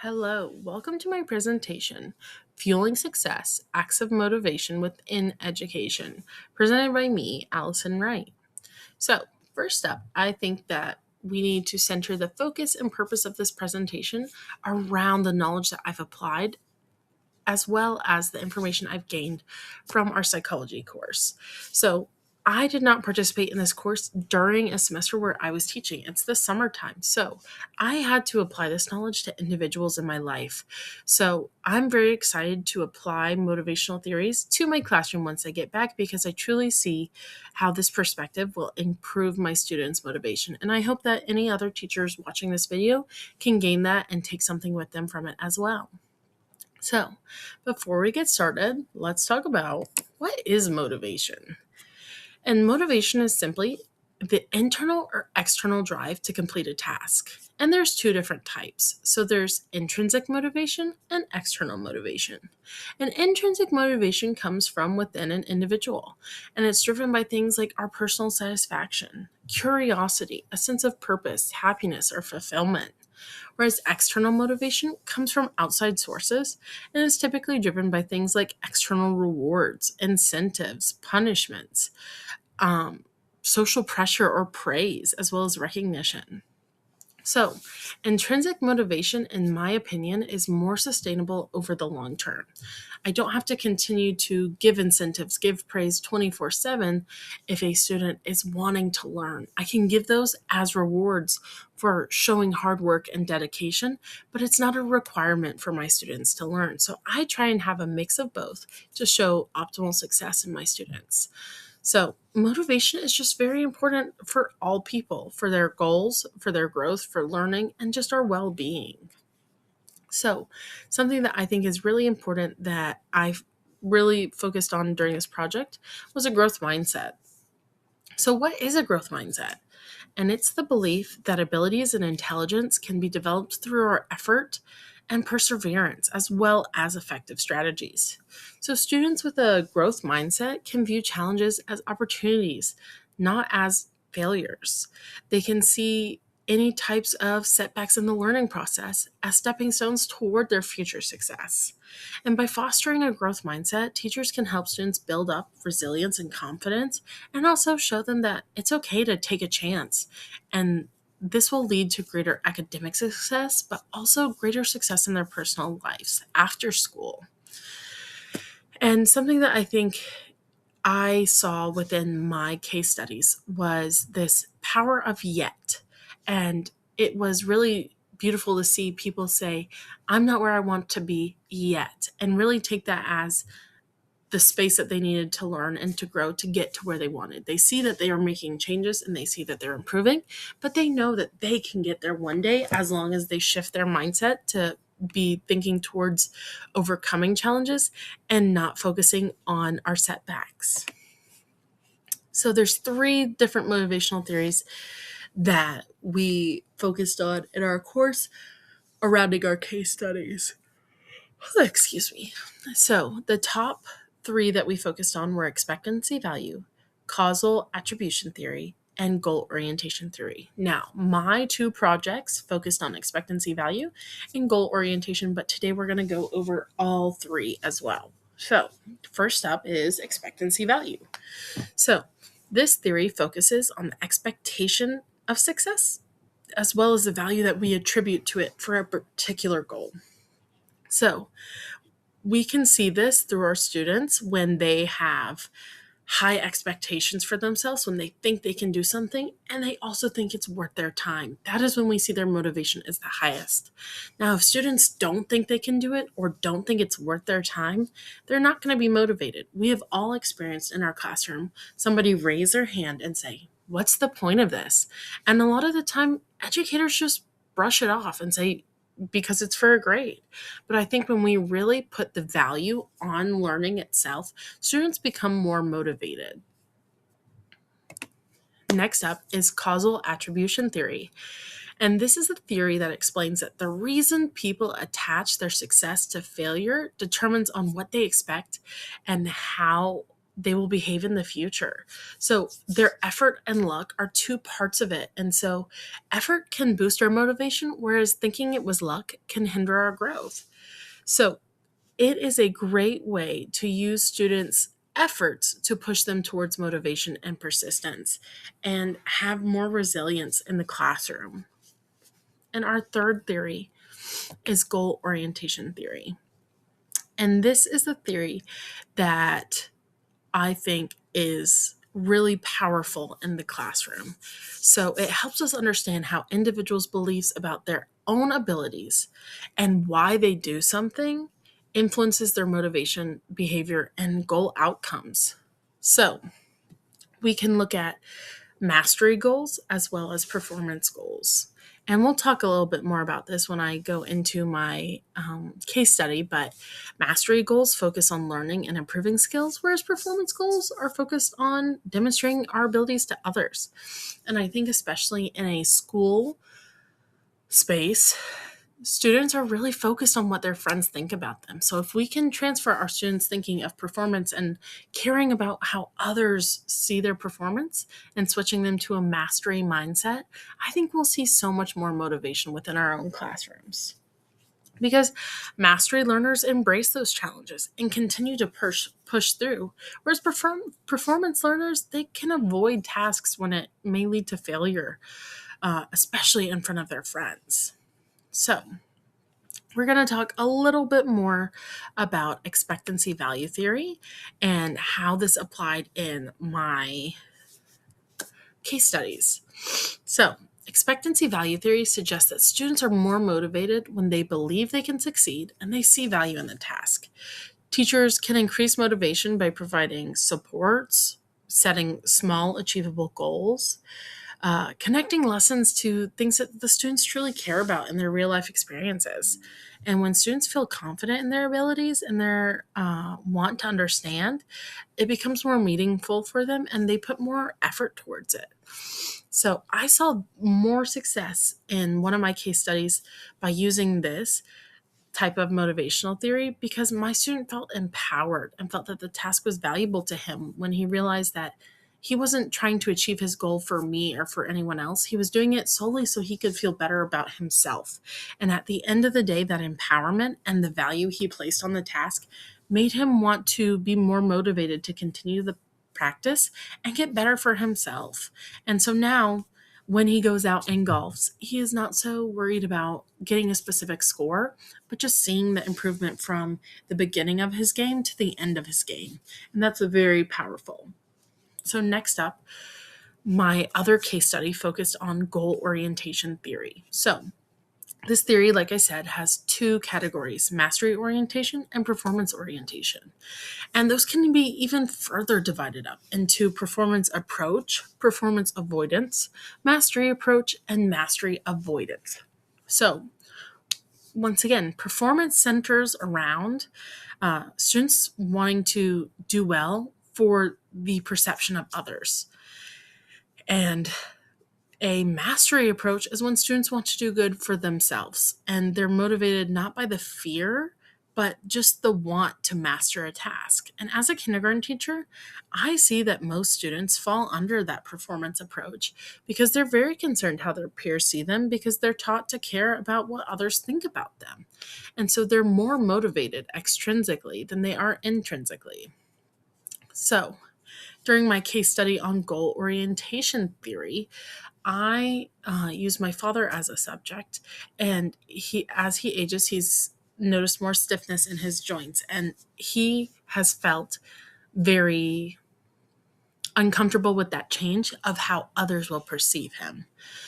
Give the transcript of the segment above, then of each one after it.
Hello, welcome to my presentation, Fueling Success, Acts of Motivation Within Education, presented by me, Allison Wright. So, first up, I think that we need to center the focus and purpose of this presentation around the knowledge that I've applied as well as the information I've gained from our psychology course. So, I did not participate in this course during a semester where I was teaching. It's the summertime. So, I had to apply this knowledge to individuals in my life. So, I'm very excited to apply motivational theories to my classroom once I get back because I truly see how this perspective will improve my students' motivation. And I hope that any other teachers watching this video can gain that and take something with them from it as well. So, before we get started, let's talk about what is motivation. And motivation is simply the internal or external drive to complete a task. And there's two different types. So there's intrinsic motivation and external motivation. And intrinsic motivation comes from within an individual, and it's driven by things like our personal satisfaction, curiosity, a sense of purpose, happiness, or fulfillment. Whereas external motivation comes from outside sources and is typically driven by things like external rewards, incentives, punishments, um, social pressure or praise, as well as recognition. So, intrinsic motivation, in my opinion, is more sustainable over the long term. I don't have to continue to give incentives, give praise 24/7 if a student is wanting to learn. I can give those as rewards for showing hard work and dedication, but it's not a requirement for my students to learn. So, I try and have a mix of both to show optimal success in my students. So, motivation is just very important for all people, for their goals, for their growth, for learning, and just our well being. So, something that I think is really important that I've really focused on during this project was a growth mindset. So, what is a growth mindset? And it's the belief that abilities and intelligence can be developed through our effort and perseverance, as well as effective strategies. So, students with a growth mindset can view challenges as opportunities, not as failures. They can see any types of setbacks in the learning process as stepping stones toward their future success. And by fostering a growth mindset, teachers can help students build up resilience and confidence and also show them that it's okay to take a chance. And this will lead to greater academic success, but also greater success in their personal lives after school. And something that I think I saw within my case studies was this power of yet. And it was really beautiful to see people say, I'm not where I want to be yet, and really take that as the space that they needed to learn and to grow to get to where they wanted. They see that they are making changes and they see that they're improving, but they know that they can get there one day as long as they shift their mindset to be thinking towards overcoming challenges and not focusing on our setbacks. So there's three different motivational theories that we focused on in our course surrounding our case studies. Excuse me. So the top three that we focused on were expectancy value, causal attribution theory, and goal orientation theory. Now, my two projects focused on expectancy value and goal orientation, but today we're going to go over all three as well. So, first up is expectancy value. So, this theory focuses on the expectation of success as well as the value that we attribute to it for a particular goal. So, we can see this through our students when they have high expectations for themselves, when they think they can do something and they also think it's worth their time. That is when we see their motivation is the highest. Now, if students don't think they can do it or don't think it's worth their time, they're not going to be motivated. We have all experienced in our classroom somebody raise their hand and say, "What's the point of this?" And a lot of the time, educators just brush it off and say, because it's for a grade. But I think when we really put the value on learning itself, students become more motivated. Next up is causal attribution theory. And this is a theory that explains that the reason people attach their success to failure determines on what they expect and how they will behave in the future. So their effort and luck are two parts of it. And so effort can boost our motivation, whereas thinking it was luck can hinder our growth. So it is a great way to use students' efforts to push them towards motivation and persistence and have more resilience in the classroom. And our third theory is goal orientation theory. And this is the theory that I think is really powerful in the classroom. So it helps us understand how individuals' beliefs about their own abilities and why they do something influences their motivation, behavior, and goal outcomes. So we can look at mastery goals as well as performance goals. And we'll talk a little bit more about this when I go into my case study. But mastery goals focus on learning and improving skills, whereas performance goals are focused on demonstrating our abilities to others. And I think, especially in a school space, students are really focused on what their friends think about them. So if we can transfer our students' thinking of performance and caring about how others see their performance and switching them to a mastery mindset, I think we'll see so much more motivation within our own classrooms. Because mastery learners embrace those challenges and continue to push through, whereas performance learners, they can avoid tasks when it may lead to failure, especially in front of their friends. So we're going to talk a little bit more about expectancy value theory and how this applied in my case studies. So, expectancy value theory suggests that students are more motivated when they believe they can succeed and they see value in the task. Teachers can increase motivation by providing supports, setting small, achievable goals, connecting lessons to things that the students truly care about in their real life experiences. And when students feel confident in their abilities and their want to understand, it becomes more meaningful for them and they put more effort towards it. So I saw more success in one of my case studies by using this type of motivational theory because my student felt empowered and felt that the task was valuable to him when he realized that he wasn't trying to achieve his goal for me or for anyone else. He was doing it solely so he could feel better about himself. And at the end of the day, that empowerment and the value he placed on the task made him want to be more motivated to continue the practice and get better for himself. And so now, when he goes out and golfs, he is not so worried about getting a specific score, but just seeing the improvement from the beginning of his game to the end of his game. And that's very powerful. So next up, my other case study focused on goal orientation theory. So this theory, like I said, has two categories: mastery orientation and performance orientation. And those can be even further divided up into performance approach, performance avoidance, mastery approach, and mastery avoidance. So once again, performance centers around students wanting to do well for the perception of others. And a mastery approach is when students want to do good for themselves and they're motivated not by the fear, but just the want to master a task. And as a kindergarten teacher, I see that most students fall under that performance approach because they're very concerned how their peers see them because they're taught to care about what others think about them. And so they're more motivated extrinsically than they are intrinsically. So, during my case study on goal orientation theory, I use my father as a subject, and as he ages, he's noticed more stiffness in his joints, and he has felt very uncomfortable with that change of how others will perceive him.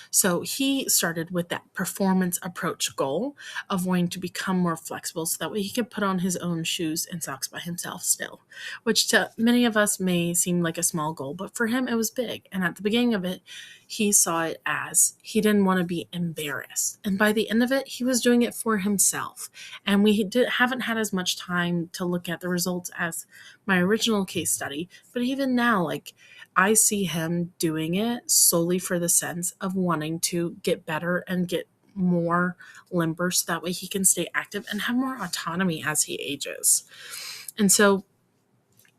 So he started with that performance approach goal of wanting to become more flexible so that way he could put on his own shoes and socks by himself still, which to many of us may seem like a small goal, but for him it was big. And at the beginning of it, he saw it as he didn't want to be embarrassed. And by the end of it, he was doing it for himself. And we haven't had as much time to look at the results as my original case study. But even now, like, I see him doing it solely for the sense of wanting to get better and get more limber so that way he can stay active and have more autonomy as he ages. And so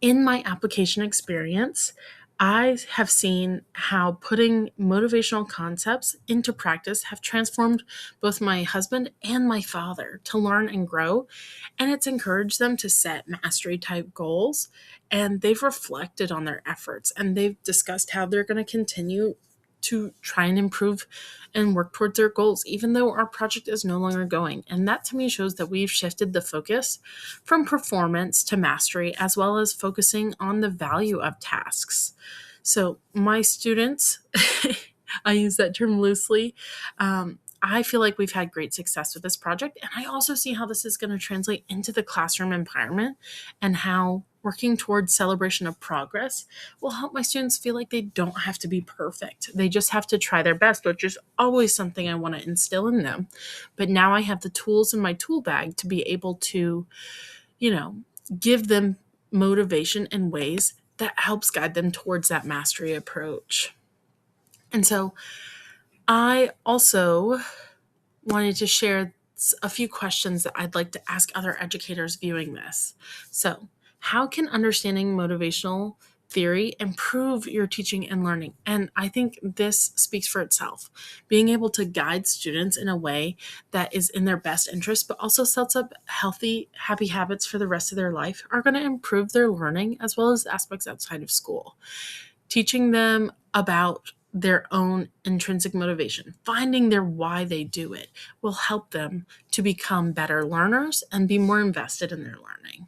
In my application experience, I have seen how putting motivational concepts into practice have transformed both my husband and my father to learn and grow. And it's encouraged them to set mastery type goals. And they've reflected on their efforts and they've discussed how they're going to continue to try and improve and work towards their goals, even though our project is no longer going. And that to me shows that we've shifted the focus from performance to mastery, as well as focusing on the value of tasks. So, my students, I use that term loosely. I feel like we've had great success with this project, and I also see how this is going to translate into the classroom environment and how working towards celebration of progress will help my students feel like they don't have to be perfect. They just have to try their best, which is always something I want to instill in them. But now I have the tools in my tool bag to be able to, you know, give them motivation in ways that helps guide them towards that mastery approach. And so I also wanted to share a few questions that I'd like to ask other educators viewing this. So, how can understanding motivational theory improve your teaching and learning? And I think this speaks for itself. Being able to guide students in a way that is in their best interest, but also sets up healthy, happy habits for the rest of their life are going to improve their learning as well as aspects outside of school. Teaching them about their own intrinsic motivation, finding their why they do it, will help them to become better learners and be more invested in their learning.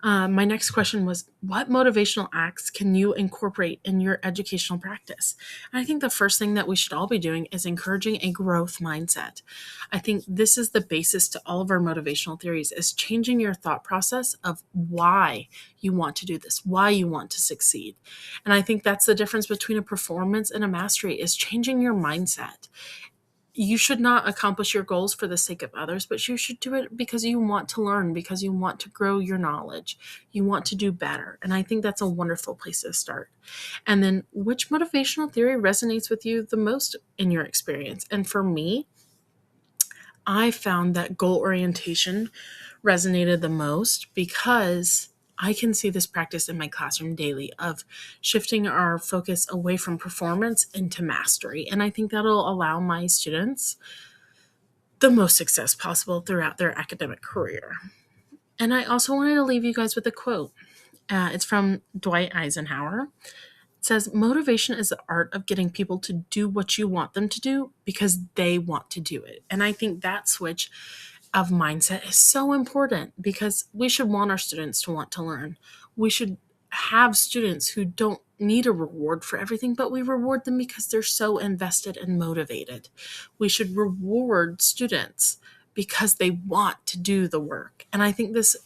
My next question was, what motivational acts can you incorporate in your educational practice? And I think the first thing that we should all be doing is encouraging a growth mindset. I think this is the basis to all of our motivational theories, is changing your thought process of why you want to do this, why you want to succeed. And I think that's the difference between a performance and a mastery, is changing your mindset. You should not accomplish your goals for the sake of others, but you should do it because you want to learn, because you want to grow your knowledge. You want to do better. And I think that's a wonderful place to start. And then, which motivational theory resonates with you the most in your experience? And for me, I found that goal orientation resonated the most because I can see this practice in my classroom daily of shifting our focus away from performance into mastery. And I think that'll allow my students the most success possible throughout their academic career. And I also wanted to leave you guys with a quote. It's from Dwight Eisenhower. It says, motivation is the art of getting people to do what you want them to do because they want to do it. And I think that switch of mindset is so important because we should want our students to want to learn. We should have students who don't need a reward for everything, but we reward them because they're so invested and motivated. We should reward students because they want to do the work. And I think this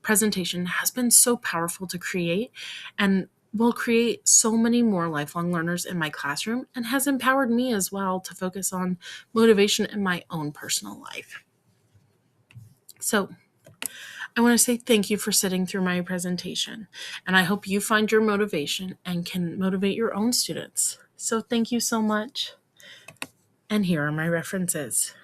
presentation has been so powerful to create and will create so many more lifelong learners in my classroom, and has empowered me as well to focus on motivation in my own personal life. So I want to say thank you for sitting through my presentation, and I hope you find your motivation and can motivate your own students. So thank you so much. And here are my references.